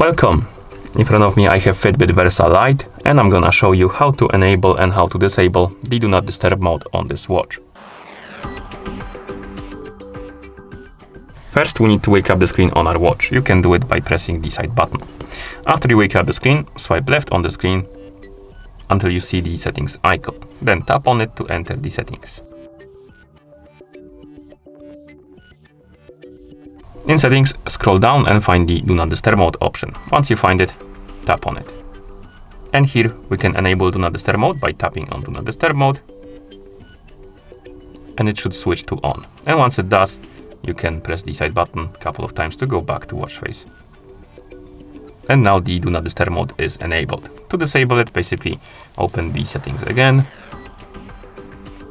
Welcome! In front of me I have Fitbit Versa Lite and I'm gonna show you how to enable and how to disable the Do Not Disturb mode on this watch. First we need to wake up the screen on our watch. You can do it by pressing the side button. After you wake up the screen, swipe left on the screen until you see the settings icon. Then tap on it to enter the settings. In settings, scroll down and find the Do Not Disturb mode option. Once you find it, tap on it. And here we can enable Do Not Disturb mode by tapping on Do Not Disturb mode. And it should switch to on. And once it does, you can press the side button a couple of times to go back to watch face. And now the Do Not Disturb mode is enabled. To disable it, basically open the settings again,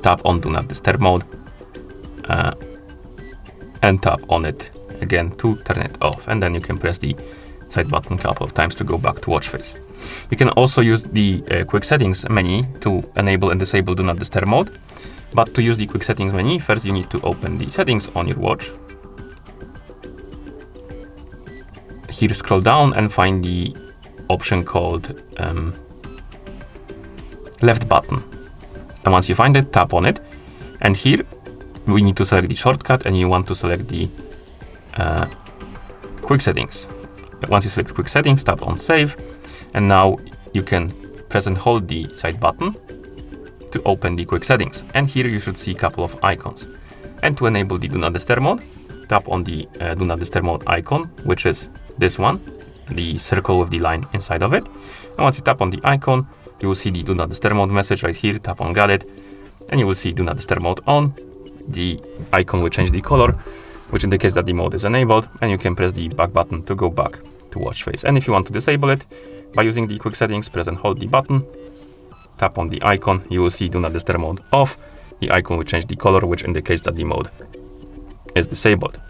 tap on Do Not Disturb mode, and tap on it again to turn it off, and then you can press the side button a couple of times to go back to watch face. You can also use the quick settings menu to enable and disable Do Not Disturb mode, but to use the quick settings menu, first you need to open the settings on your watch. Here scroll down and find the option called left button, and once you find it, tap on it, and here we need to select the shortcut and you want to select the quick settings. Once you select quick settings, tap on save, and now you can press and hold the side button to open the quick settings, and here you should see a couple of icons. And to enable the Do Not Disturb mode, tap on the Do Not Disturb mode icon, which is this one, the circle with the line inside of it. And once you tap on the icon, you will see the Do Not Disturb mode message right here. Tap on Got It, and you will see Do Not Disturb mode on. The icon will change the color, which indicates that the mode is enabled, and you can press the back button to go back to watch face. And if you want to disable it, by using the quick settings, press and hold the button, tap on the icon, you will see Do Not Disturb mode off. The icon will change the color, which indicates that the mode is disabled.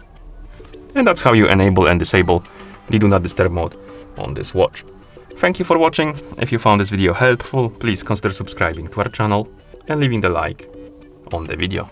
And that's how you enable and disable the Do Not Disturb mode on this watch. Thank you for watching. If you found this video helpful, please consider subscribing to our channel and leaving the like on the video.